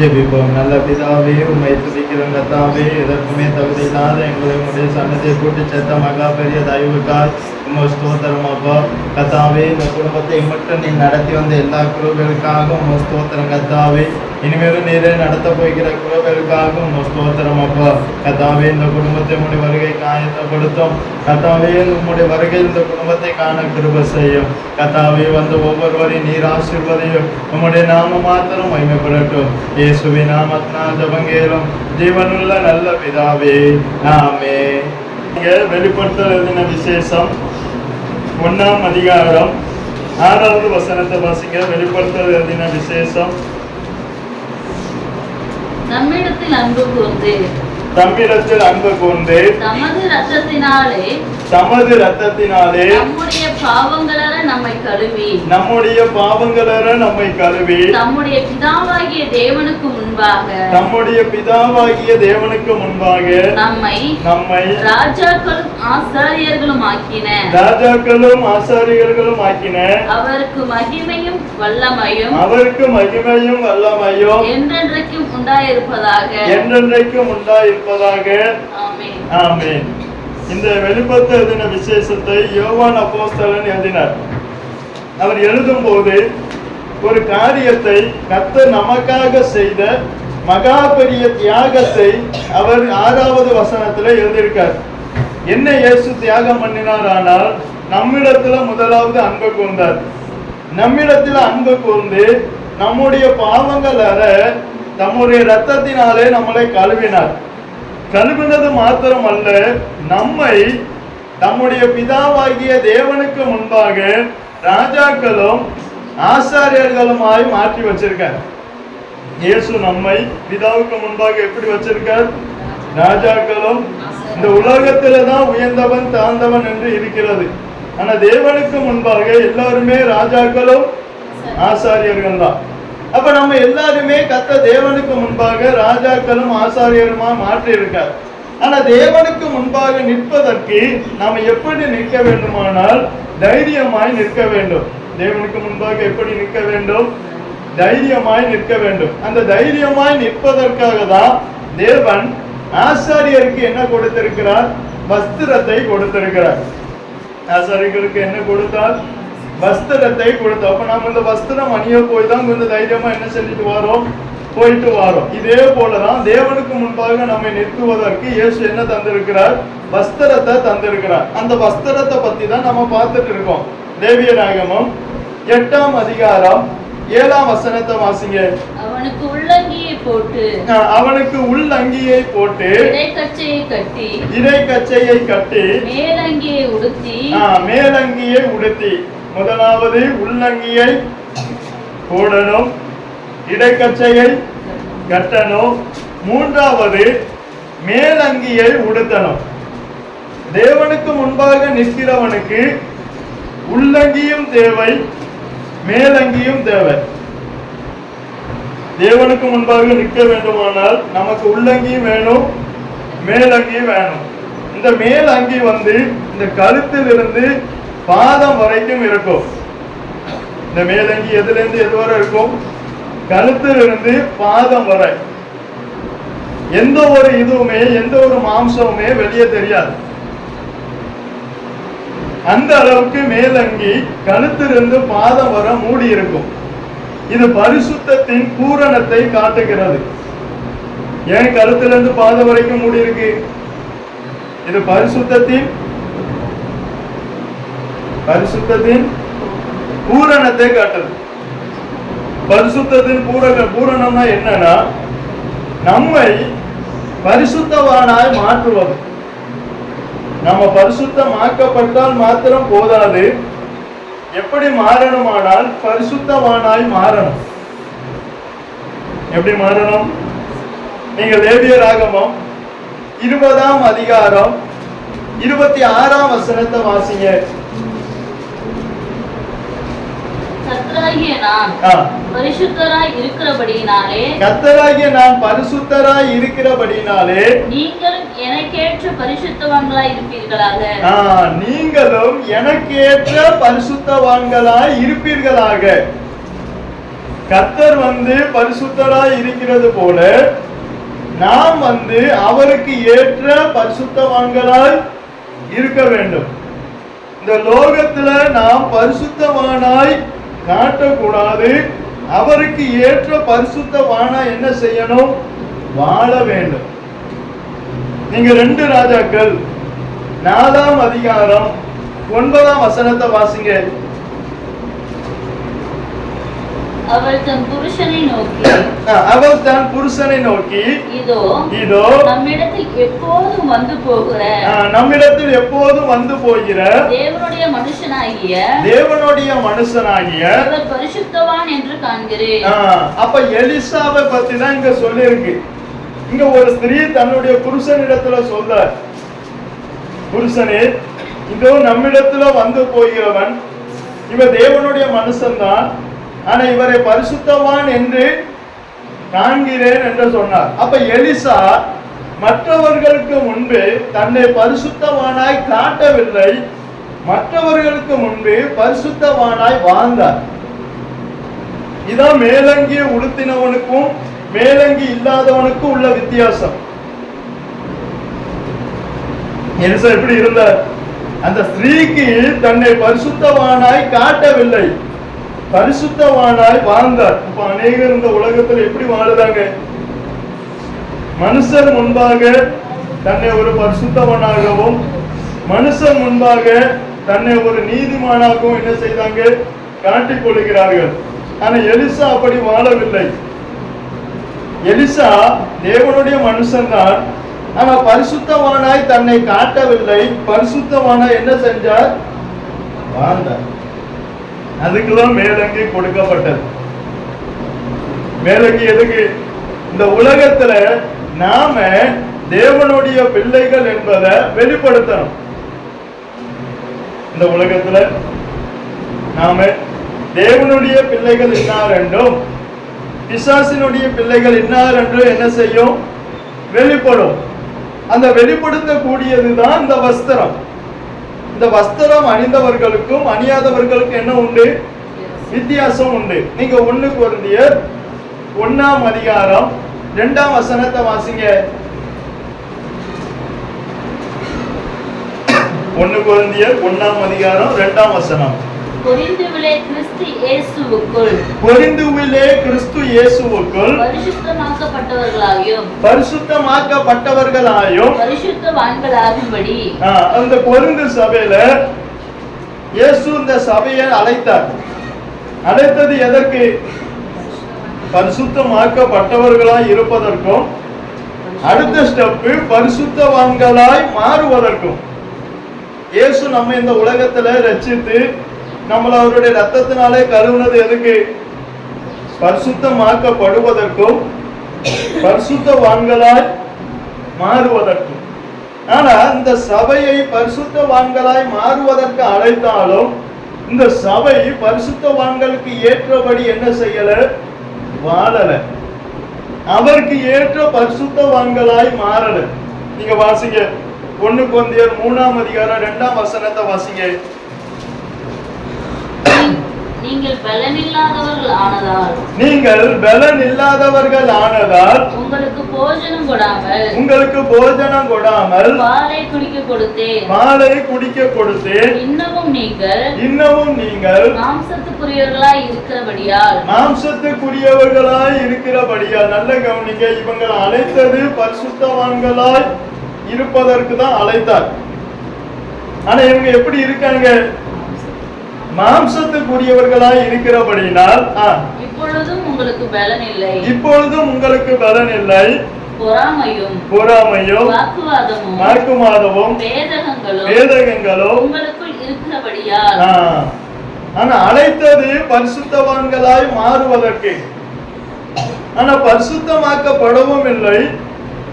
ஜெபிப்போம். நல்ல பிதாவே, உம்மை துதிக்கிறோம் கர்த்தாவே. எதற்குமே தகுதி இல்லாத எங்களை உடைய சன்னதியை கூட்டி சேர்த்த மகா பெரிய தயவுக்காய் உம்மை ஸ்தோத்திரம் அப்பா. கர்த்தாவே, இந்த குடும்பத்தை மட்டும் நீ நடத்தி வந்த எல்லா குருக்களுக்காக உம்மை ஸ்தோத்திரம் கர்த்தாவே. இனிமேலும் நீரே நடத்த போய்கிற குருக்களுக்காக உம்மை ஸ்தோத்திரம் அப்பா. கர்த்தாவே, இந்த குடும்பத்தை உம்முடைய வருகைக்கு ஆயத்தப்படுத்தும் கர்த்தாவே. உம்முடைய வருகையில் இந்த குடும்பத்தை காண கிருபை செய்யும் கர்த்தாவே. வந்து ஒவ்வொருவரையும் நீர் ஆசீர்வதியும். உம்முடைய நாம மாத்திரம் மகிமைப்படட்டும். இயேசுவின் நாமத்தினால் ஜெபங்கேலும் ஜீவனுள்ள நல்ல பிதாவே, ஆமென். வெளிப்படுத்தல் விசேஷம் 1ஆம் அதிகாரம் 6வது வசனத்தை வாசிங்க. வெளிப்படுத்தல் விசேஷம். நம்மிடத்தில் அன்பு கூர்ந்து தமது ரத்தத்தினாலே நம்முடைய பாவங்களற நம்மை கழுவி நம்முடைய பிதாவாகிய தேவனுக்கு முன்பாக நம்மை ராஜாக்களும் ஆசாரியர்களும் ஆக்கின அவருக்கு மகிமையும் வல்லமையும் என்றென்றைக்கும் உண்டாயிருப்பதாக. ஆமென். இந்த வெளிப்படுத்தின விசேஷத்தை யோவான் அப்போஸ்தலன் எழுதினார். அவர் எழுதும் போது ஒரு காரியத்தை கர்த்தர் நமக்காக செய்த மகா பெரிய தியாகத்தை அவர் 6வது வசனத்துல எழுதியிருக்கார். என்ன இயேசு தியாகம் பண்ணினார்? ஆனால் நம்மிடத்துல முதலாவது அன்பு கூர்ந்தார். நம்மிடத்துல அன்பு கூர்ந்து நம்முடைய பாவங்கள் அற தம்முடைய ரத்தத்தினாலே நம்மளை கழுவினார். கழுவினது மாத்திரம் அல்ல, நம்மை தம்முடைய பிதாவாகிய தேவனுக்கு முன்பாக ராஜாக்களும் ஆசாரியர்களுமாய் மாற்றி வச்சிருக்கார். இயேசு நம்மை பிதாவுக்கு முன்பாக எப்படி வச்சிருக்கார்? ராஜாக்களும். இந்த உலகத்துல தான் உயர்ந்தவன் தாழ்ந்தவன் என்று இருக்கிறது. ஆனா தேவனுக்கு முன்பாக எல்லாருமே ராஜாக்களும் ஆசாரியர்கள் தான். அப்ப நம்ம எல்லாருமே கர்த்தர் தேவனுக்கு முன்பாக ராஜாக்களும் ஆசாரியருமா மாற்றி இருக்கார். ஆனா தேவனுக்கு முன்பாக நிற்பதற்கு நாம எப்படி நிற்க வேண்டுமானால் தைரியமாய் நிற்க வேண்டும். தேவனுக்கு முன்பாக எப்படி நிற்க வேண்டும்? தைரியமாய் நிற்க வேண்டும். அந்த தைரியமாய் நிற்பதற்காக தான் தேவன் ஆசாரியருக்கு என்ன கொடுத்திருக்கிறார்? வஸ்திரத்தை கொடுத்திருக்கிறார். ஆசாரியர்களுக்கு என்ன கொடுத்தார்? வஸ்திரத்தை கொடுத்தோம். அப்ப நம்ம இந்த வஸ்திரம் அணிய போய் தான் கொஞ்சம் தைரியமா என்ன செஞ்சுட்டு போயிட்டு வரோம். இதே போலதான் தேவனுக்கு முன்பாக நம்மை நிறுத்துவதற்கு இயேசு என்ன தந்திருக்கிறார்? வஸ்திரத்தை தந்திருக்கிறார். அந்த வஸ்திரத்தை பத்தி தான் நம்ம பார்த்துட்டு இருக்கோம். லேவியராகமம் 8ஆம் அதிகாரம் 7ஆம் வசனத்தை வாசிங்க. அவனுக்கு உள்ளங்கியை போட்டு இடைக்கச்சையை கட்டி மேலங்கியை உடுத்தி முதலாவது உள்ளங்கியை போடணும், இடைக்கச்சையை கட்டணும், மூன்றாவது மேலங்கியை உடுத்தணும். தேவனுக்கு முன்பாக நிற்கிறவனுக்கு உள்ளங்கியும் தேவை, மேலங்கியும் தேவை. தேவனுக்கு முன்பாக நிற்க வேண்டுமானால் நமக்கு உள்ளங்கியும் வேணும், மேலங்கியும் வேணும். இந்த மேலங்கி இந்த கழுத்தில் இருந்து பாதம் வரைக்கும் இருக்கும். இந்த மேலங்கி எதுல இருந்து எது வரை இருக்கும்? கழுத்தில் இருந்து பாதம் வரை. எந்த ஒரு இதுவுமே எந்த ஒரு மாம்சமுமே வெளியே தெரியாது. அந்த அளவுக்கு மேலங்கி கழுத்திலிருந்து பாதம் வர மூடி இருக்கும். இது பரிசுத்தத்தின் பூரணத்தை காட்டுகிறது. ஏன் கழுத்திலிருந்து பாதம் வரைக்கும் மூடி இருக்கு? இது பரிசுத்தத்தின் பூரணத்தை காட்டுது. பரிசுத்தத்தின் பூரணம்னா என்னன்னா நம்மை பரிசுத்தவானாய் மாற்றுவது. நம்ம பரிசுத்தமாக்கப்பட்டால் மாத்திரம் போதாது, எப்படி மாறணுமானால் பரிசுத்தவானாய் மாறணும். எப்படி மாறணும்? நீங்க லேவியராகமம் 20ஆம் அதிகாரம் 26ஆம் வசனத்தை வாசிங்க. கர்த்தராகிய நான் பரிசுத்தராய் இருக்கிறபடியினாலே நீங்களும் எனக்கேற்ற பரிசுத்தவான்களாய் இருப்பீர்களாக. கர்த்தர் பரிசுத்தராய் இருக்கிறது போல நாம் அவருக்கு ஏற்ற பரிசுத்தவான்களாய் இருக்க வேண்டும். இந்த லோகத்துல நாம் பரிசுத்தவானாய் காட்டக்கூடாது. அவருக்கு ஏற்ற பரிசுத்தவானாய் என்ன செய்யணும்? வாழ வேண்டும். நீங்க 2 ராஜாக்கள் 4ஆம் அதிகாரம் 9ஆம் வசனத்தை வாசிங்க. அவள் தன் புருஷனை நோக்கி இதோ நம்மிடத்தில் எப்போதும் வந்து போகிற தேவனுடைய மனுஷனாகிய இவர் பரிசுத்தவான் என்று காண்கிறேன். அப்ப எலிசாவை பத்தி தான் இங்க சொல்லி இருக்கு. இங்க ஒரு ஸ்திரீ தன்னுடைய புருஷனிடத்துல சொல்ற, புருஷனே இதோ நம்மிடத்துல வந்து போகிறவன், இவர் தேவனுடைய மனுஷன்தான், ஆனா இவரை பரிசுத்தவான் என்று காண்கிறேன் என்று சொன்னார். அப்ப எலிசா மற்றவர்களுக்கு முன்பே தன்னை பரிசுத்தவானாய் காட்டவில்லை, மற்றவர்களுக்கு முன்பே பரிசுத்தவானாய் வாழ்ந்தார். இதான் மேலங்கி உடுத்தினவனுக்கும் மேலங்கி இல்லாதவனுக்கும் உள்ள வித்தியாசம். எலிசா எப்படி இருந்தார்? அந்த ஸ்திரீக்கு தன்னை பரிசுத்தவானாய் காட்டவில்லை, பரிசுத்தவானாய் வாழ்ந்தார். இப்ப அநேகர் இந்த உலகத்தில் எப்படி வாழுறாங்க? மனுஷர் முன்பாக தன்னை ஒரு பரிசுத்தவனாகவும் மனுஷன் முன்பாக தன்னை ஒரு நீதிமானாகவும் என்ன செய்தாங்க? காட்டிக் கொள்கிறார்கள். ஆனா எலிசா அப்படி வாழவில்லை. எலிசா தேவனுடைய மனுஷன்தான், ஆனா பரிசுத்தவானாய் தன்னை காட்டவில்லை. பரிசுத்தவானாய் என்ன செஞ்சார்? வாழ்ந்தார். அதுக்குதான் மேலங்கி கொடுக்கப்பட்டது. மேலங்கி எதுக்கு? இந்த உலகத்துல நாம தேவனுடைய பிள்ளைகள் என்பதை வெளிப்படுத்தணும். இந்த உலகத்துல நாம தேவனுடைய பிள்ளைகள் இன்னார் என்றும் பிசாசினுடைய பிள்ளைகள் இன்னார் என்று என்ன செய்யும்? வெளிப்படும். அந்த வெளிப்படுத்தக்கூடியதுதான் இந்த வஸ்திரம். இந்த வஸ்திரம் அணிந்தவர்களுக்கும் அணியாதவர்களுக்கும் என்ன உண்டு? வித்தியாசம் உண்டு. நீங்க 1 கொரிந்தியர் 1ஆம் அதிகாரம் 2ஆம் வசனத்தை வாசிங்க. 1 கொரிந்தியர் 1ஆம் அதிகாரம் 2ஆம் வசனம். கொரிந்துவிலே கிறிஸ்து இயேசுவுக்குள் பரிசுத்தமாக்கப்பட்டவர்களாயும் பரிசுத்தவான்களாகும்படி அந்த கொரிந்து சபையில இயேசு இந்த சபையை அழைத்தார். அழைத்தது எதற்கு? பரிசுத்தமாக்கப்பட்டவர்களாய் இருப்பதற்கும் அடுத்த ஸ்டெப் பரிசுத்தவான்களாய் மாறுவதற்கும். இயேசு நம்ம இந்த உலகத்துல ரட்சித்து நம்மள அவருடைய ரத்தத்தினாலே கழுவுனது எதுக்கு? பரிசுத்தமாக்கப்படுவதற்கும் பரிசுத்தவான்களாய் மாறுவதற்கும். ஆனா இந்த சபையை பரிசுத்தவான்களாய் மாறுவதற்கு அழைத்தாலும் இந்த சபை பரிசுத்தவான்களுக்கு ஏற்றபடி என்ன செய்யல? வாழல. அவருக்கு ஏற்ற பரிசுத்தவான்களாய் மாறல. நீங்க வாசிங்க 1 கொரிந்தியர் 3ஆம் அதிகாரம் 2ஆம் வசனத்தை வாசிங்க. நீங்கள் பலன் இல்லாதவர்கள் ஆனதால் உங்களுக்கு போஜனம் கொடாமல் பாலை குடிக்க கொடுத்தேன். இன்னமும் நீங்கள் மாம்சத்துக்குரியவர்களாய் இருக்கிறபடியால் நல்ல கவனிங்க. இவங்களை அழைத்தது பரிசுத்தவான்களாய் இருப்பதற்கு தான் அழைத்தார். ஆனா இவங்க எப்படி இருக்காங்க? மாம்சத்துக்குரியவர்களாய் இருக்கிறபடினால் இப்பொழுதும் உங்களுக்கு பலன் இல்லை, பொறாமையும் வாக்குவாதமும் வேதகங்களும் உங்களுக்குள் இருக்கிறபடியால். ஆனா அழைத்தது பரிசுத்தவான்களாய் மாறுவதற்கு. ஆனா பரிசுத்தமாக்கப்படவும் இல்லை,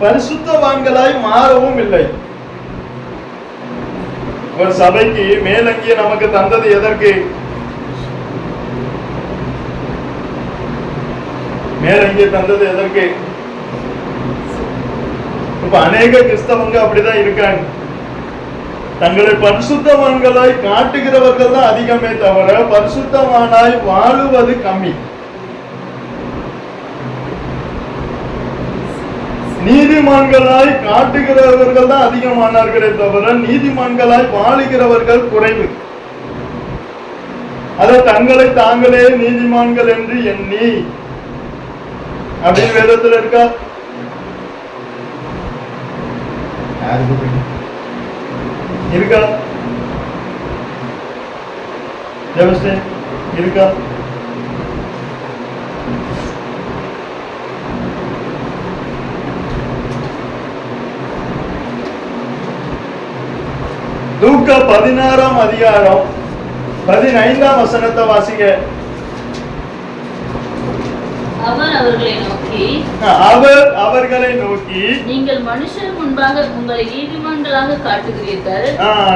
பரிசுத்தவான்களாய் மாறவும் இல்லை. ஒரு சபைக்கு மேலங்கிய நமக்கு தந்தது எதற்கு? மேலங்கிய தந்தது எதற்கு? இப்ப அநேக கிறிஸ்தவங்க அப்படிதான் இருக்காங்க. தங்களை பரிசுத்தவான்களாய் காட்டுகிறவர்கள் தான் அதிகமே தவிர பரிசுத்தவானாய் வாழுவது கம்மி. நீதிமான்களாய் காட்டுகிறவர்கள் தான் அதிகமானார்களே தவிர நீதிமான்களாய் வாழுகிறவர்கள் குறைவு. அதை தங்களை தாங்களே நீதிமான்கள் என்று எண்ணி அப்படின்னு வேதத்துல இருக்கா? இருக்கா? இருக்கா? லூக்கா 16ஆம் அதிகாரம் 15ஆம் வசனத்தை வாசிங்க. அவர் அவர்களை நோக்கி நீங்கள் மனுஷர் முன்பாக உங்களை நீதிமான்களாக காட்டுகிறீர்கள்.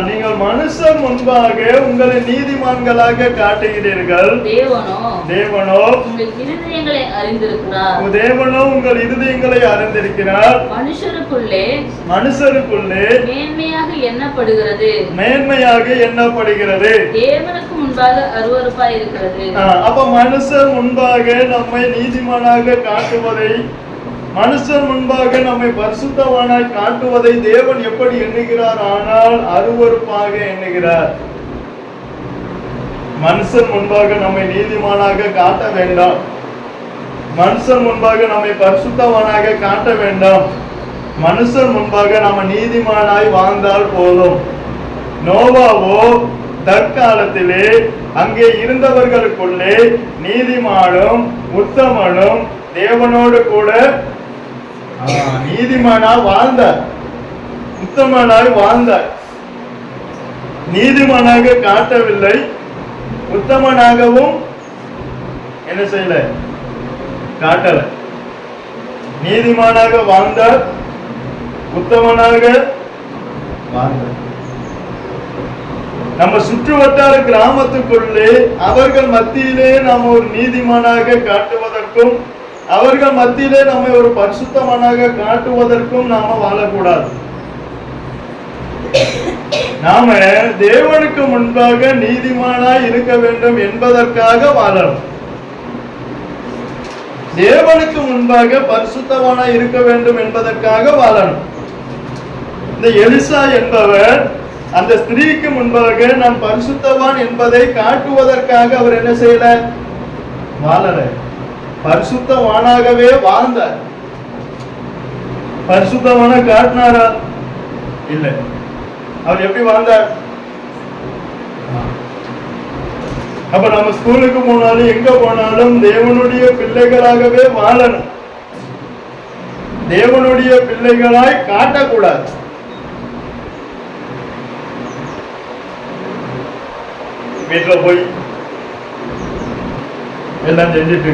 நீங்கள் மனுஷர் முன்பாக உங்களை நீதிமான்களாக காட்டுகிறீர்கள். தேவனோ உங்கள் இருதயங்களை அறிந்திருக்கிறார். தேவனோ உங்கள் இருதயங்களை அறிந்திருக்கிறார். மனுஷருக்குள்ளே மேன்மையாக எண்ணப்படுகிறது. தேவனுக்கு முன்பாக அருவருப்பாய் இருக்கிறது. அப்ப மனுஷர் முன்பாக நம்மை நீதிமானாக காட்டுவதை, மனுஷர் முன்பாக நம்மை பரிசுத்தவானாய் காட்டுவதை தேவன் எப்படி எண்ணுகிறார்? ஆனால் அருவருப்பாக எண்ணுகிறார். மனுஷர் முன்பாக நம்மை நீதிமானாக காட்ட வேண்டாம். மனுஷர் முன்பாக நம்மை பரிசுத்தவானாக காட்ட வேண்டாம். மனுஷர் முன்பாக நம்ம நீதிமானாய் வாழ்ந்தால் போதும். நோவாவோ தற்காலத்திலே அங்கே இருந்தவர்களுக்குள்ளே நீதிமானும் உத்தமனும் தேவனோடு கூட நீதிமானாய் வாழ்ந்தார், உத்தமனாய் வாழ்ந்தார். நீதிமானாக காட்டவில்லை, உத்தமனாகவும் என்ன செய்யல, காட்டல. நீதிமானாக வாழ்ந்தார், உத்தமனாக வாழ்ந்தார். நம்ம சுற்று வட்டார கிராமத்துக்குள்ளே அவர்கள் மத்தியிலே நாம் ஒரு நீதிமானாக காட்டுவதற்கும், அவர்கள் மத்தியிலே நம்மை ஒரு பரிசுத்தமானாக காட்டுவதற்கும் நாம வாழக்கூடாது. நாம தேவனுக்கு முன்பாக நீதிமானாய் இருக்க வேண்டும் என்பதற்காக வாழணும். தேவனுக்கு முன்பாக பரிசுத்தவானாய் இருக்க வேண்டும் என்பதற்காக வாழணும். இந்த எலிசா என்பவர் அந்த ஸ்திரீக்கு முன்பாக நான் பரிசுத்தவான் என்பதை காட்டுவதற்காக அவர் என்ன செய்யல, வாழல. பரிசுத்தவானாகவே வாழ்ந்தார். பரிசுத்தவான காட்டினாரா? இல்லை. அவர் எப்படி வாழ்ந்தார்? அப்ப நம்ம ஸ்கூலுக்கு போனாலும் எங்க போனாலும் தேவனுடைய பிள்ளைகளாகவே வாழணும். தேவனுடைய பிள்ளைகளாய் காட்டக்கூடாது. வீட்டுல போய் எல்லாம் செஞ்சுட்டு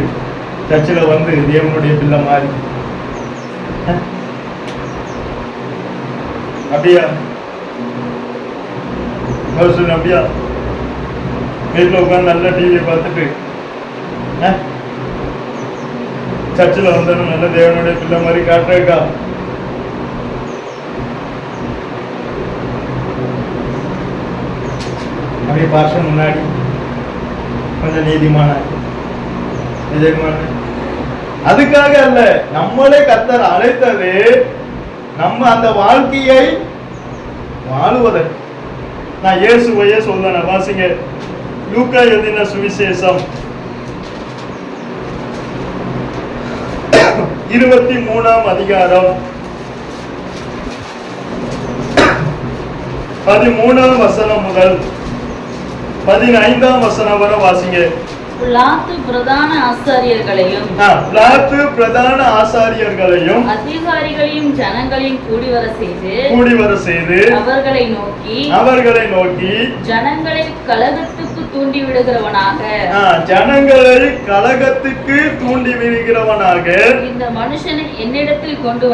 சர்ச்சில் வந்து தேவனுடைய பிள்ளை மாறி அப்படியா? அப்படியா? வீட்டில் உட்காந்து நல்ல டிவியை பார்த்துட்டு சர்ச்சில் வந்தாலும் நல்ல தேவனுடைய பிள்ளை மாதிரி காட்டுறக்கா? அப்படியே பாஷன் முன்னாடி கொஞ்சம் நீதிமான அதுக்காக அல்ல, நம்மளே கர்த்தர் அழைத்தது நம்ம அந்த வாழ்க்கையை வாழுவதற்கு. நான் இயேசுவையே சொல்றேன். வாசிங்க லூக்கா எழுதின சுவிசேஷம் 23ஆம் அதிகாரம் 13ஆம் வசனம் முதல் 15ஆம் வசனம் வரை வாசிங்க. பிலாத்து பிரதான ஆசாரியர்களையும் அதிகாரிகளையும் ஜனங்களையும் கூடி வர செய்து அவர்களை நோக்கி ஜனங்களை கலகத்துக்கு தூண்டி விடுகிறவனாக இந்த மனுஷனை என்னிடத்தில் கொண்டு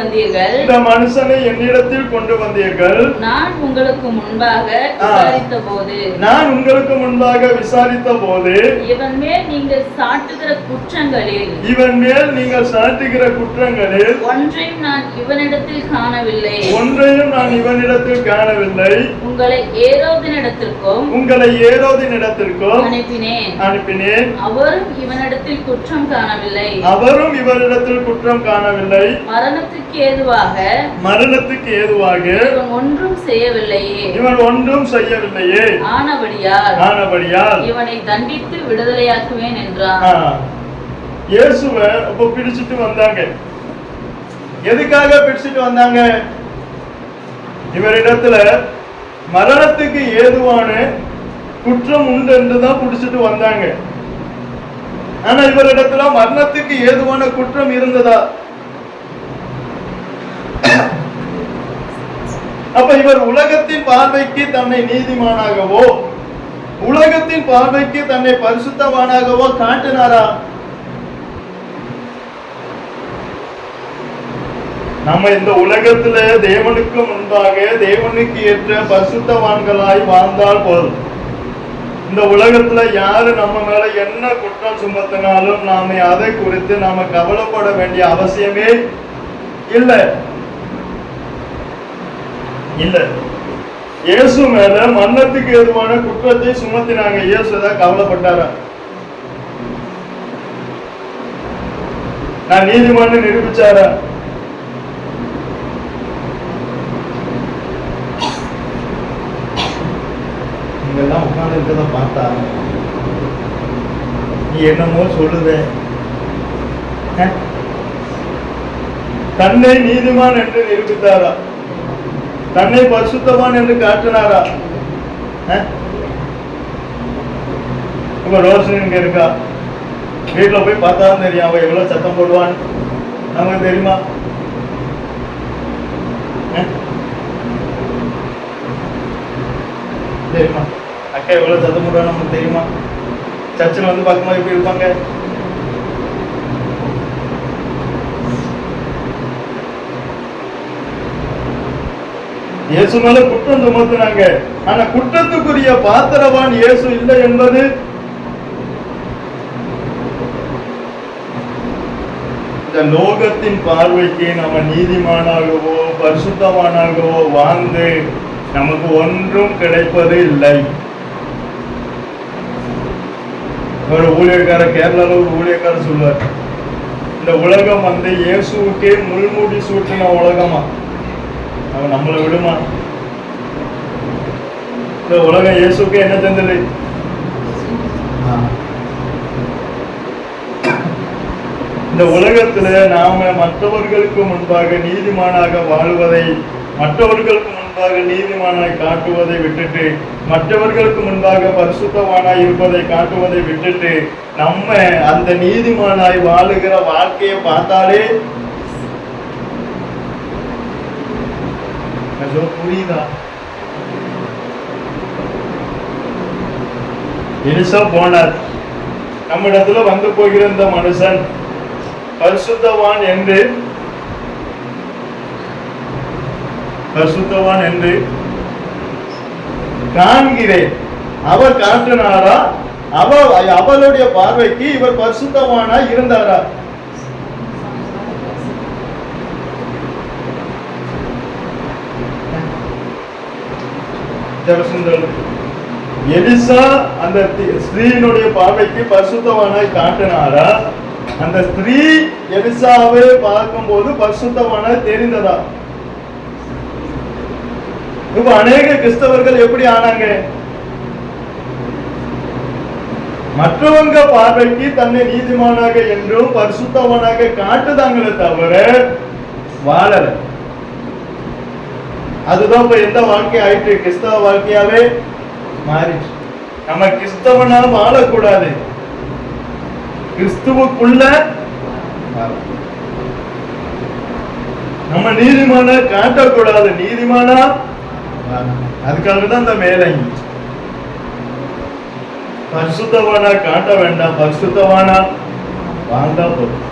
வந்தீர்கள். நான் உங்களுக்கு முன்பாக விசாரித்த போது இவன் மேல் மேல் நீங்கள் சாட்டுகிற குற்றங்களில் ஒன்றையும் நான் இவனிடத்தில் காணவில்லை. உங்களை ஏரோதினிடத்திற்கும் அனுப்பினேன். அவரும் இவனிடத்தில் குற்றம் காணவில்லை. மரணத்துக்கு ஏதுவாக இவன் ஒன்றும் செய்யவில்லையே. ஆனபடியால் இவனை தண்டித்து விடுதலையாக்குவேன் என்றான். இயேசுவை அப்போ பிடிச்சிட்டு வந்தாங்க. எதுக்காக பிடிச்சிட்டு வந்தாங்க? இவரிடத்துல மரணத்துக்கு ஏதுவான குற்றம் உண்டு என்றுதான் பிடிச்சிட்டு வந்தாங்க. ஆனா இவரிடத்துல மரணத்துக்கு ஏதுவான குற்றம் இருந்ததா? அப்ப இவர் உலகத்தின் பார்வைக்கு தன்னை நீதிமானாகவோ உலகத்தின் பார்வைக்கு தன்னை பரிசுத்தவானாகவோ காட்டினாரா? நம்ம இந்த உலகத்துல தேவனுக்கு முன்பாக தேவனுக்கு ஏற்ற பரிசுத்தவான்களாய் வாழ்ந்தால் போதும். இந்த உலகத்துல யாரு நம்ம மேல என்ன குற்றம் சுமத்தினாலும் நாம அதை குறித்து நாம கவலைப்பட வேண்டிய அவசியமே இல்லை. இயேசு மேல மரணத்துக்கு ஏதுவான குற்றத்தை சுமத்தினாங்க. இயேசு தான் கவலைப்பட்டாரா? நான் நீதிமான்னு நிரூபிச்சாரா? இங்கெல்லாம் உட்கார்ந்து இருக்கிறத பார்த்தா நீ என்னமோ சொல்லுத. தன்னை நீதிமான் என்று நிரூபித்தாரா? தன்னை பரிசுத்தவான் என்று காட்டினாரா? இப்ப ரோஷன் இங்க இருக்கா, வீட்டுல போய் பார்த்தாலும் தெரியும் அவன் எவ்வளவு சத்தம் போடுவான் நமக்கு தெரியுமா? தெரியுமா? அக்கா எவ்வளவு சத்தம் போடுவான் நமக்கு தெரியுமா? சர்ச்சில் வந்து பார்க்கும்போது எப்படி இருப்பாங்க? இயேசு மேல குற்றம் சுமத்தினாங்க. ஆனா குற்றத்துக்குரிய பாத்திரவான் இயேசு இல்லை என்பது இந்த லோகத்தின் பார்வைக்கு நம்ம நீதிமானாகவோ பரிசுத்தவானாகவோ வாழ்ந்து நமக்கு ஒன்றும் கிடைப்பது இல்லை. ஒரு ஊழியக்காரர் கேரளால ஒரு ஊழியக்காரர் சொல்வார், இந்த உலகம் வந்து இயேசுக்கே முள்மூடி சூட்டின உலகமா, அவன் நம்மளை விடுமா? இந்த உலகம் இயேசுக்கு என்ன தந்தது? இந்த உலகத்துல நாம மற்றவர்களுக்கு முன்பாக நீதிமானாக வாழ்வதை, மற்றவர்களுக்கு முன்பாக நீதிமானாய் காட்டுவதை விட்டுட்டு, மற்றவர்களுக்கு முன்பாக பரிசுத்தவானாய் இருப்பதை காட்டுவதை விட்டுட்டு நம்ம அந்த நீதிமானாய் வாழுகிற வாழ்க்கையை பார்த்தாலே புரியுதா? எலிசா போனார். நம்ம இடத்துல வந்து போகிற இந்த மனுஷன் பரிசுத்தவான் என்று காண்கிறேன். அவர் காட்டினாரா? அவளுடைய பார்வைக்கு இவர் பரிசுத்தவானா இருந்தாரா? எலிசா அந்த ஸ்திரீனுடைய பார்வைக்கு பரிசுத்தவானாய் காட்டினாரா? அந்த ஸ்திரீ எலிசாவை பார்க்கும் போது பரிசுத்தவானாய் தெரிந்ததா? இப்ப அநேக கிறிஸ்தவர்கள் எப்படி ஆனாங்க? மற்றவங்க பார்வைக்கு தன்னை நீதிமானாக என்றும் பரிசுத்தவானாக காட்டுதாங்களே தவிர வாழல. அதுதான் இப்ப எந்த வாழ்க்கை ஆயிட்டு? கிறிஸ்தவ வாழ்க்கையாவே மாறிச்சு. நம்ம கிறிஸ்தவனா வாழக்கூடாது, கிறிஸ்துவுக்குள்ள நம்ம நீதிமான காட்டக்கூடாது, நீதிமானா. அதுக்காக தான் இந்த மேலை பரிசுத்தவானா காட்ட வேண்டாம், பரிசுத்தவானா வாழ்ந்தா போதும்.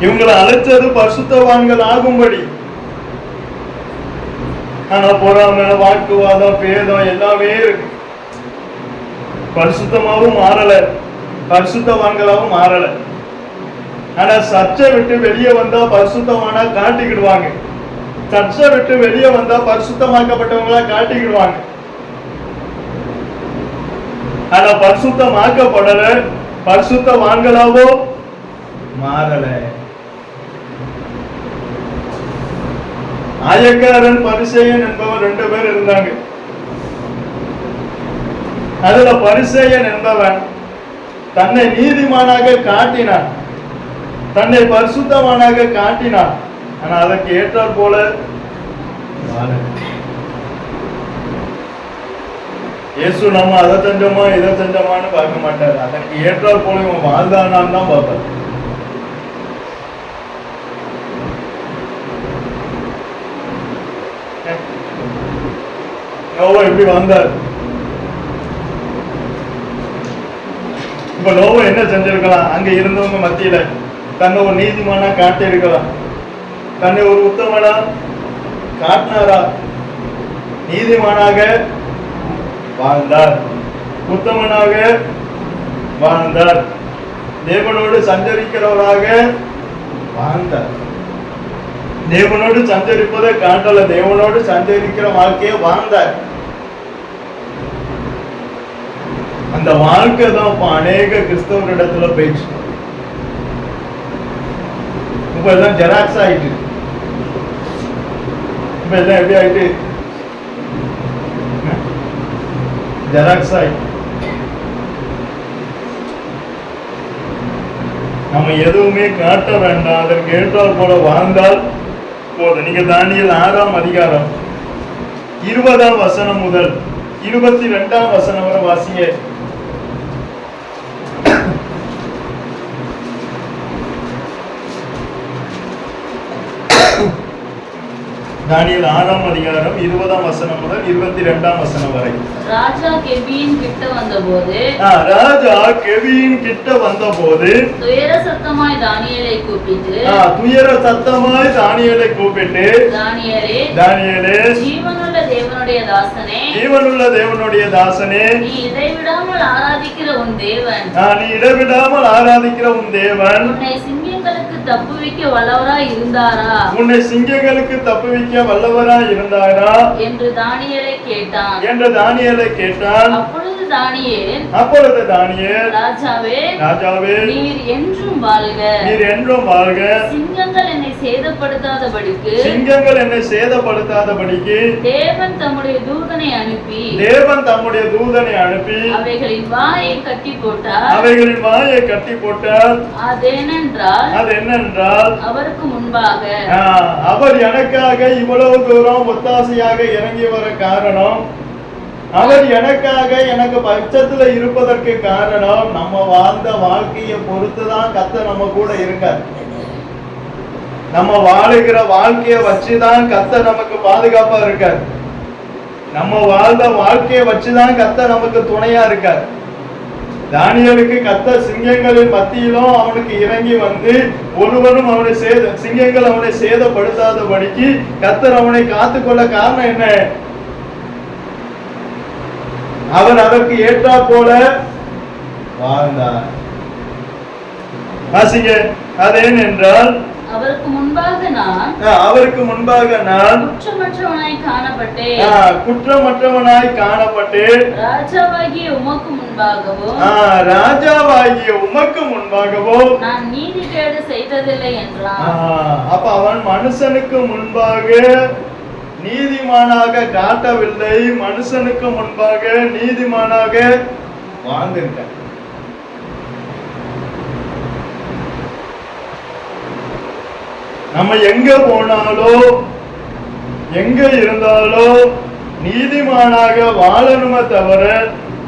இவங்களை அழைச்சது பரிசுத்தவான்கள் ஆகும்படி. ஆனா பொறாமை, வாக்குவாதம், பேதம் எல்லாமே இருக்கு. பரிசுத்தமாவும் மாறல, பரிசுத்தவான்களாவும் மாறல. ஆனா சர்ச்சை விட்டு வெளியே வந்தா பரிசுத்தமானா காட்டிக்கிடுவாங்க. சர்ச்சை விட்டு வெளியே வந்தா பரிசுத்தமாக்கப்பட்டவங்களா காட்டிக்கிடுவாங்க. ஆனா பரிசுத்தமாக்கப்படல, பரிசுத்தவான்களாவோ மாறல. ஆயக்காரன், பரிசேயன் என்பவன் 2 பேர் இருந்தாங்க. அதுல பரிசேயன் என்பவன் தன்னை நீதிமானாக காட்டினான், தன்னை பரிசுத்தமானாக காட்டினான். ஆனா அதற்கு ஏற்றாற் போல இயேசு நம்ம அதை செஞ்சோமா இதை செஞ்சோமான்னு பார்க்க மாட்டார். அதற்கு ஏற்றாற் போல இவன் வாழ்ந்தானான்னு தான் பார்ப்பார். நோவா எப்படி வாழ்ந்தார்? இப்ப நோவா என்ன செஞ்சிருக்கலாம்? அங்க இருந்தவங்க மத்தியில தன்னை ஒரு நீதிமானா காட்டி இருக்கலாம். தன்னை ஒரு உத்தமனா காட்டினாரா? நீதிமானாக வாழ்ந்தார், உத்தமனாக வாழ்ந்தார், தேவனோடு சஞ்சரிக்கிறவராக வாழ்ந்தார். தேவனோடு சஞ்சரிப்பதை காட்டல, தேவனோடு சஞ்சரிக்கிற வாழ்க்கையை வாழ்ந்தார். அந்த வாழ்க்கை தான் இப்ப அநேக கிறிஸ்தவரிடத்துல போயிடுச்சு. இப்ப எல்லாம் ஜெராக்ஸ் ஆயிட்டு. இப்ப எல்லாம் எப்படி ஆயிட்டு? ஜெராக்ஸ் ஆயிட்டு. நம்ம எதுவுமே காட்ட வேண்டாம், அதற்கு ஏற்றால் போல வாழ்ந்தால் போதும். நீங்க தானியேல் 6ஆம் அதிகாரம் 20ஆம் வசனம் முதல் 22ஆம் வசனம் வரை வாசிய. தானியேல் 6ஆம் அதிகாரம் 20ஆம் வசனம் முதல் 22ஆம் வசனம் வரை. ராஜா கெபியின் கிட்ட வந்தபோது துயர சத்தமாய் தானியேலை கூப்பிட்டு தானியேலே ஜீவனுள்ள தேவனுடைய தாசனே நீ இடைவிடாமல் ஆராதிக்கிற உன் தேவன் உன்னை சிங்கங்களுக்கு தப்புவிக்க வல்லவராய் இருந்தாரா என்று தானியேலை கேட்டான். அப்பொழுது தானியேல் ராஜாவே நீர் என்றும் வாழ்க. சிங்கங்கள் என்னை சேதப்படுத்தாதபடிக்கு தேவன் தம்முடைய தூதனை அனுப்பி அவைகளின் வாயை கட்டி போட்டார். அதென்னென்றால் அவருக்கு முன்பாக அவர் எனக்காக இவ்வளவு தூரம் ஒத்தாசையாக இறங்கி வர காரணம், அவர் எனக்காக எனக்கு பட்சத்துல இருப்பதற்கு காரணம், நம்ம வாழ்ந்த வாழ்க்கையை பொறுத்துதான் கர்த்தர் நம்ம கூட இருக்கார். நம்ம வாழுகிற வாழ்க்கையை வச்சுதான் கர்த்தர் நமக்கு பாதுகாப்பா இருக்கார். நம்ம வாழ்ந்த வாழ்க்கையை வச்சுதான் கர்த்தர் நமக்கு துணையா இருக்கார். தானியேலுக்கு கர்த்தர் சிங்கங்களின் மத்தியிலும் அவனுக்கு இறங்கி வந்து ஒருவனும் சிங்கங்கள் அவனை சேதப்படுத்தாதபடிக்கு கர்த்தர் அவனை காத்துக்கொள்ள காரணம் என்ன? அவர் அதற்கு ஏற்றா போல வாழ்ந்தார். வாசிங்க. அதேனென்றால் அவருக்கு முன்பாக நான் குற்றமற்றவனாய் காணப்பட்டேன். ராஜாவாகிய உமக்கு முன்பாகவும் நான் நீதிகேடு செய்ததில்லை என்றான். அப்ப அவன் மனுஷனுக்கு முன்பாக நீதிமானாக காட்டவில்லை, மனுஷனுக்கு முன்பாக நீதிமானாக வாழ்ந்திருக்க. நம்ம எங்க போனாலோ எங்க இருந்தாலோ நீதிமானாக வாழணுமே தவிர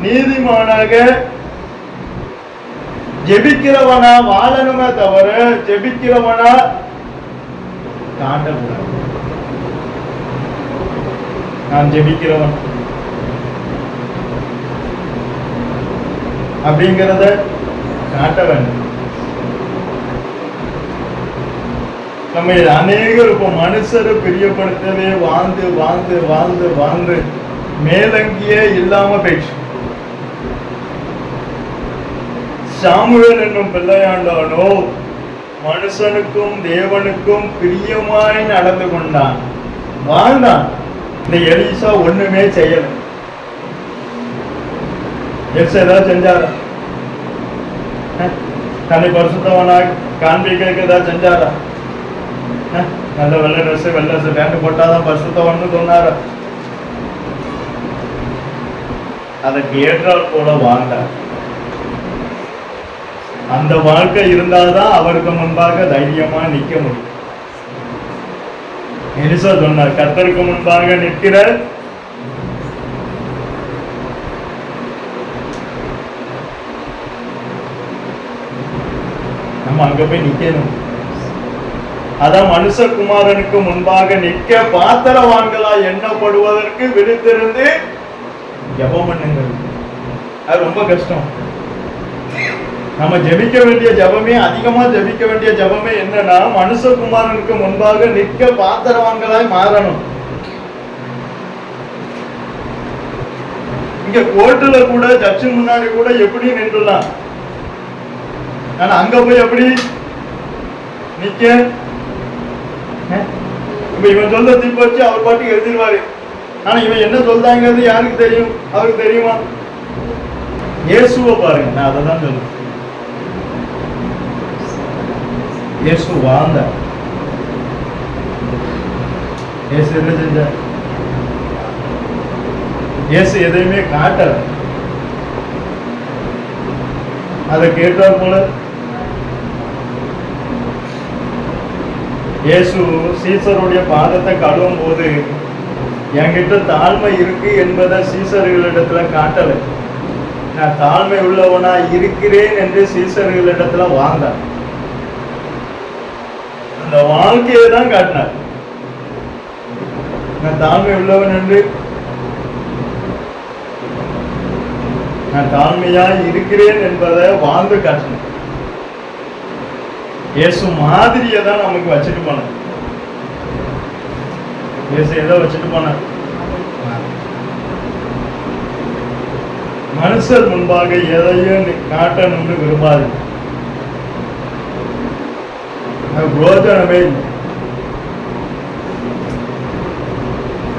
நீதிமானாக ஜெபிக்கிறவனா வாழணுமே தவிர ஜெபிக்கிறவனா காட்டக்கூடாது. நான் ஜெபிக்கிறவன் அப்படிங்கிறத காட்ட வேண்டும். நம்ம அநேகர் இப்போ மனுஷரை பிரியப்படுத்தவே வாழ்ந்து வாழ்ந்து வாழ்ந்து வாழ்ந்து மேலங்கியே இல்லாம போயிடுச்சு. சாமுவேல் என்னும் பிள்ளையாண்டானோ மனுஷனுக்கும் தேவனுக்கும் பிரியமாய் நடந்து கொண்டான், வாழ்ந்தான். இந்த எலிசா ஒண்ணுமே செய்யல. ஏதாவது செஞ்சாரா? தன்னை பரிசுத்தவனாக காண்பிக்க ஏதாவது செஞ்சாரா? நல்ல வெள்ளை ட்ரெஸ் வெள்ளை பேண்ட் போட்டாதான் பரிசுத்தவன்னு சொன்னாரா? அதற்கு ஏற்றால் போல வாழ்ந்தார். அந்த வாழ்க்கை இருந்தால்தான் அவருக்கு முன்பாக தைரியமா நிற்க முடியும். எலிசா சொன்னார், கர்த்தருக்கு முன்பாக நிற்கிற நம்ம அங்க போய் நிக்கணும். அதான் மனுஷகுமாரனுக்கு முன்பாக நிற்க பாத்திரவான்களா எண்ணப்படுவதற்கு விழித்திருந்து ஜெபம் பண்ணுங்கள். அது ரொம்ப கஷ்டம். நம்ம ஜெபிக்க வேண்டிய ஜெபமே, அதிகமா ஜெபிக்க வேண்டிய ஜெபமே என்னன்னா, மனுஷகுமாரனுக்கு முன்பாக நிற்க பாத்திரவான்களாய் மாறணும். இங்க கோர்ட்டுல கூட ஜட்ஜு முன்னாடி கூட எப்படி நின்றுலாம், ஆனா அங்க போய் எப்படி நிக்க? இப்ப இவன் சொல்ல தீர்ப்பு வச்சு அவர் பாட்டுக்கு எழுதிடுவாரு. ஆனா இவன் என்ன சொல்றாங்கிறது யாருக்கு தெரியும்? அவருக்கு தெரியுமா? இயேசுவை பாருங்க, நான் அதை தான் சொல்லுவேன். இயேசு வாழ்ந்த, இயேசு என்ன செஞ்ச? இயேசு எதையுமே காட்டல. அதை கேட்டார் போல இயேசு சீசருடைய பாதத்தை கழுவும் போது என்கிட்ட தாழ்மை இருக்கு என்பதை சீசர்களிடத்துல காட்டல. நான் தாழ்மை உள்ளவனா இருக்கிறேன் என்று சீசர்களிடத்துல வாழ்ந்தார். அந்த வாழ்க்கையை தான் காட்டினார். நான் தாழ்மை உள்ளவன் என்று, நான் தாழ்மையா இருக்கிறேன் என்பதை வாழ்ந்து காட்டினேன். இயேசு மாதிரியை தான் நமக்கு வச்சுட்டு போனார். இயேசு எதை வச்சுட்டு போனார்? மனுஷர் முன்பாக எதையும் காட்டணும்னு விரும்பாது. புரோஜனமே இல்லை.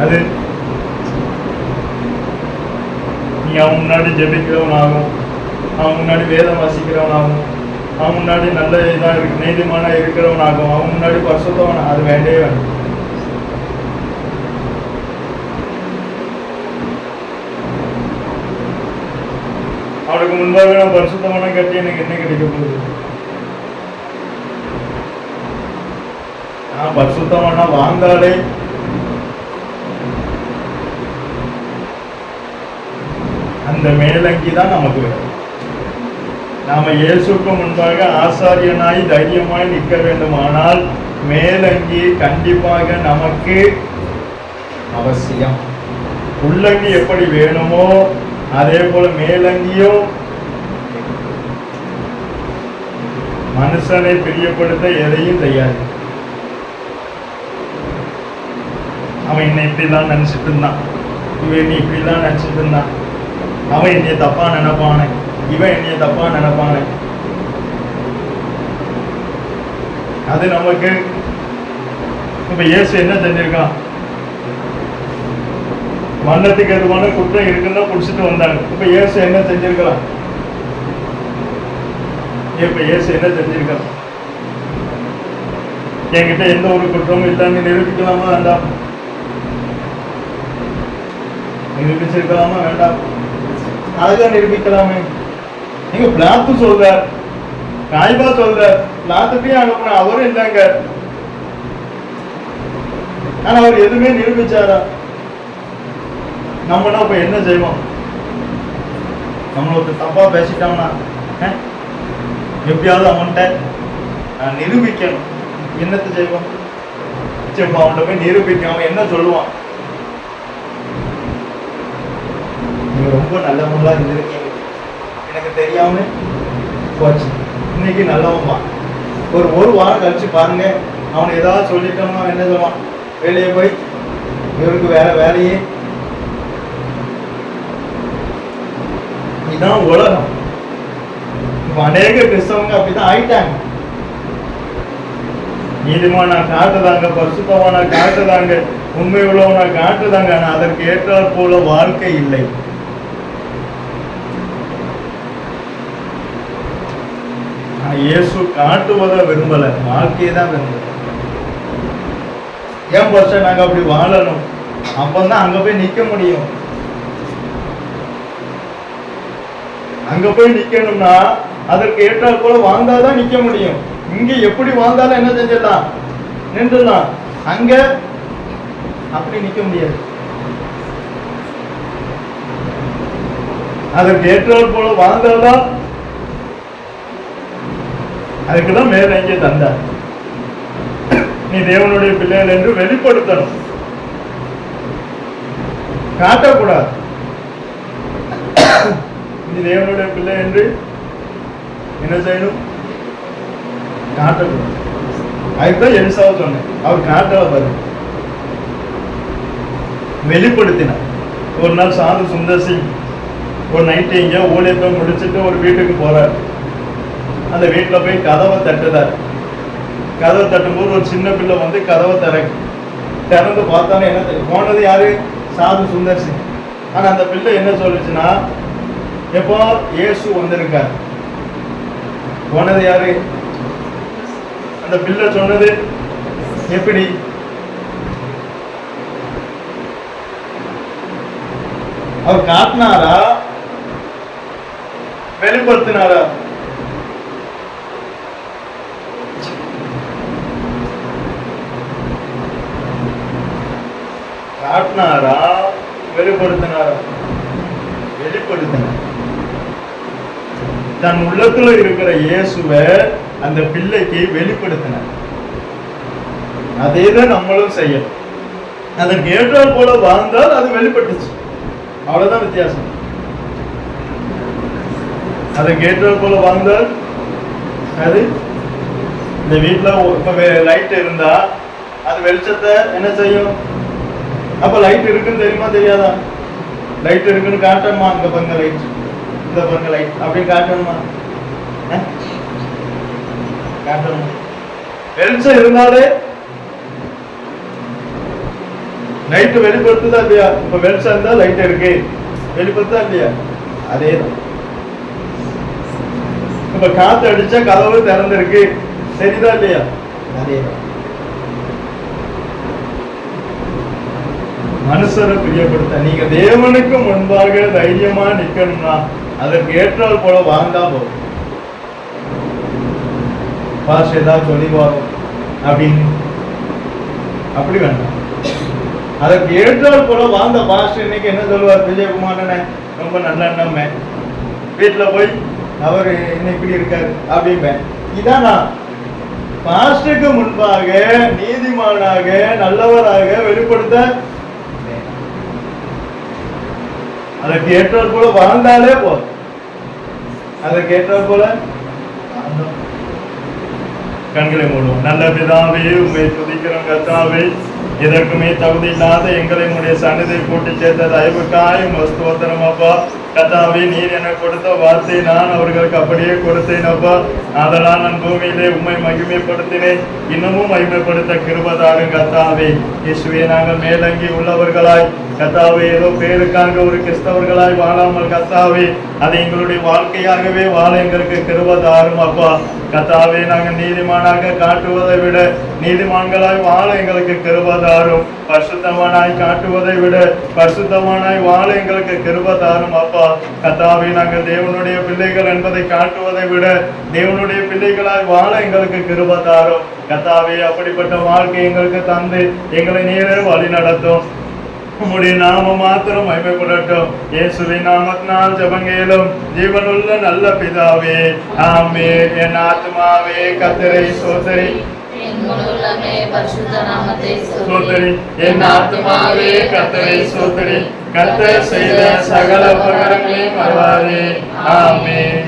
அது நீ அவன் முன்னாடி ஜெபிக்கிறவன் ஆகும், அவன் முன்னாடி வேதம் வாசிக்கிறவன் ஆகும், அவன் முன்னாடி நல்ல இதா இருக்கு நீதிமான இருக்கிறவன் ஆகும், அவன் முன்னாடி பரிசுத்தவன். அது வேண்டே வேண்டாம். அவனுக்கு முன்பாக நான் பரிசுத்தமான கட்டி எனக்கு என்ன கிடைக்க போகுது? நான் பரிசுத்தமான வாழ்ந்தாலே அந்த மேலங்கி தான் நமக்கு வேணும். நாம இயேசுக்கு முன்பாக ஆசாரியனாய் தைரியமாய் நிற்க வேண்டுமானால் மேலங்கி கண்டிப்பாக நமக்கு அவசியம். உள்ளங்கி எப்படி வேணுமோ அதே போல மேலங்கியும் மனுஷனை பிரியப்படுத்த எதையும் செய்யாது. அவன் என்னை இப்படிலாம் நினைச்சிட்டு இருந்தான், இவன் என்னை இப்படிலாம் நினைச்சிட்டு இருந்தான், அவன் என்னைய தப்பா நினைப்பானே, இவன் என்னைய தப்பா நினைப்பானே. அது நமக்கு இப்ப இயேசு என்ன செஞ்சிருக்கான்? மரணத்துக்கு எதுவான குற்றம் இருக்குன்னு குடிச்சிட்டு வந்தாங்க. இப்ப இயேசு என்ன செஞ்சிருக்கலாம்? இப்ப இயேசு என்ன செஞ்சிருக்கான்? என்கிட்ட எந்த ஒரு குற்றமும் இல்லைன்னு நிரூபிக்கலாமா வேண்டாம்? நிரூபிச்சிருக்கலாமா வேண்டாம்? அழகா நிரூபிக்கலாமே. நீங்க பிளாத்து சொல்ற, காய்பா சொல்ற, பிளாத்துட்டையும் அனுப்புன அவரும் இல்லைங்க. ஆனா அவர் எதுவுமே நிரூபிச்சாரா? நம்மனா இப்ப என்ன செய்வோம்? நம்மளுக்கு தப்பா பேசிட்டோம்னா எப்படியாவது அவன்கிட்ட நிரூபிக்கணும். என்னத்தை செய்வோம்? சரி, அவன்கிட்ட போய் நிரூபிக்க. அவன் என்ன சொல்லுவான்? நீங்க ரொம்ப நல்லவங்களா இருந்திருக்கீங்க, எனக்கு தெரியாம போச்சு, இன்னைக்கு நல்லவன்பா. ஒரு வாரம் கழிச்சு பாருங்க, அவன் ஏதாவது சொல்லிட்டோம்னா என்ன சொல்லுவான், வெளியே போய் இவருக்கு வேற வேலையே. இதுதான் உலகம். இப்ப அநேக கிறிஸ்தவங்க அப்படிதான் ஆயிட்டாங்க. நீதிமானா காட்டுதாங்க, பரிசுத்தவானா காட்டுதாங்க, உண்மை உள்ளவனா காட்டுதாங்க, ஆனா அதற்கு ஏற்றாற் போல வாழ்க்கை இல்லை. இயேசு காட்டுவதை விரும்பல, வாழ்க்கையை தான் விரும்பல. ஏன் பர்சன் நாங்க அப்படி வாழணும், அப்பதான் அங்க போய் நிக்க முடியும். அங்க போய் நிக்கணும்னா அதற்கு ஏற்றாற் போல வாழ்ந்தாதான் நிக்க முடியும். இங்க எப்படி வாழ்ந்தாலும் என்ன செஞ்சிடலாம், நின்றுலாம். அங்க அப்படி நிக்க முடியாது. அதற்கு ஏற்றாற் போல வாழ்ந்தாதான். அதுக்குதான் மேல இங்கே தந்தார், நீ தேவனுடைய பிள்ளைகள் என்று வெளிப்படுத்தணும், காட்டக்கூடாது. நீ தேவனுடைய பிள்ளை என்று என்ன செய்யணும், காட்டக்கூடாது. அதுதான் எலிசாவை சொன்னேன், அவர் காட்டல பாரு, வெளிப்படுத்தினார். ஒரு நாள் சாது சுந்தர் சிங் ஒரு நைட்டு இங்க ஊழியத்தை முடிச்சுட்டு ஒரு வீட்டுக்கு போறார். அந்த வீட்டுல போய் கதவை தட்டுதார். கதவை தட்டும்போது ஒரு சின்ன பிள்ளை வந்து கதவை திறந்து பார்த்தானே என்ன தெரியும், போனது யாரு, சாது சுந்தர் சிங். ஆனா அந்த பிள்ளை என்ன சொல்லுச்சுன்னா, எப்போ இயேசு வந்திருக்கார். போனது யாரு, அந்த பிள்ளை சொன்னது எப்படி, அவர் காட்டினாரா வெளிப்படுத்தினாரா? காட்டினாரா வெளிப்படுத்தினாரா? வெளிப்படுத்தினார். தன் உள்ளத்துல இருக்கிற இயேசுவை அந்த பிள்ளைக்கு வெளிப்படுத்தினார். அதேதான் நம்மளும் செய்யணும். அதற்கு ஏற்றால் போல வாழ்ந்தால் அது வெளிப்பட்டுச்சு, அவ்வளவுதான் வித்தியாசம். அதற்கு ஏற்றால் போல வாழ்ந்தால் அது, இந்த வீட்டுல இப்ப லைட் இருந்தா அது வெளிச்சத்தை என்ன செய்யும், அப்ப லைட் இருக்குன்னு தெரியுமா தெரியாதா? லைட் இருக்குன்னு காட்டணுமா, இங்க பாருங்க லைட், இந்த பாருங்க லைட் அப்படின்னு காட்டணுமா? காட்டணும். வெளிச்சம் இருந்தாலே லைட் வெளிப்படுத்துதா இல்லையா? இப்ப வெளிச்சம் இருந்தா லைட் இருக்கு, வெளிப்படுத்தா இல்லையா? அதேதான். இப்ப காத்து அடிச்சா கதவு திறந்திருக்கு, சரிதா இல்லையா? அதேதான். மனுஷரை பிரியப்படுத்த நீங்க தேவனுக்கு முன்பாக தைரியமா நிக்கணும்னா அதற்கு ஏற்றால் போல வாழ்ந்தா போதும். பாஷ ஏதாவது சொல்லிவாங்க அப்படின்னு அப்படி வேண்டாம். அதற்கு ஏற்றால் போல வாழ்ந்த பாஷ இன்னைக்கு என்ன சொல்லுவார், விஜயகுமாரன ரொம்ப நல்ல எண்ணமே, வீட்டுல போய் அவர் என்ன இப்படி இருக்காரு அப்படின்பேன். இதான் நான் பாஸ்டருக்கு முன்பாக நீதிமானாக நல்லவராக வெளிப்படுத்த அதற்கு ஏற்றால் போல வாழ்ந்தாலே போதும். அதற்கு ஏற்றால் போல கண்களை மூடுவோம். நல்ல பிதாவே, உண்மை துதிக்கிறோம் கர்த்தாவே. இதற்குமே தகுதி இல்லாத எங்களை உடைய சன்னதியை கூட்டி சேர்த்த தயவுக்காய் ஸ்தோத்திரம் அப்பா. கர்த்தாவே, நீர் எனக்கு கொடுத்த வார்த்தை நான் அவர்களுக்கு அப்படியே கொடுத்தேன் அப்பா. அதனால் நான் பூமியிலே உண்மை மகிமைப்படுத்தினேன், இன்னமும் மகிமைப்படுத்த கிருபைதாரும் கர்த்தாவே. இயேசுவே, நாங்கள் மேலங்கி உள்ளவர்களாய் கர்த்தாவே, ஏதோ பேருக்காக ஒரு கிறிஸ்தவர்களாய் வாழாமல் கர்த்தாவே, அது எங்களுடைய வாழ்க்கையாகவே வாழ எங்களுக்கு கிருபைதாரும் அப்பா. கர்த்தாவே, நாங்கள் நீதிமானாக காட்டுவதை விட நீதிமான்களாய் வாழ எங்களுக்கு கிருபைதாரும். பரிசுத்தவானாய் காட்டுவதை விட பரிசுத்தவானாய் வாழ எங்களுக்கு கிருபைதாரும் அப்பா. கர்த்தாவே, நாங்கள் தேவனுடைய பிள்ளைகள் என்பதை காட்டுவதை விட தேவனுடைய பிள்ளைகளாய் வாழ எங்களுக்கு கிருபைதாரும். கர்த்தாவே, அப்படிப்பட்ட வாழ்க்கை எங்களுக்கு தந்து எங்களை நீரே வழி நடத்தும். உம்முடைய நாம மாத்திரம் மகிமைப்படட்டும். இயேசுவின் நாமத்தினால் ஜெபங்கேலும் ஜீவனுள்ள நல்ல பிதாவே, ஆமென். என் ஆத்துமாவே கர்த்தரை ஸ்தோத்திரி, என் முழு உள்ளமே பரிசுத்த நாமத்தை ஸ்தோத்திரி. என் ஆத்துமாவே கர்த்தரை ஸ்தோத்திரி, கர்த்தர் செய்த சகல உபகாரங்களையும் மறவாதே. ஆமென்.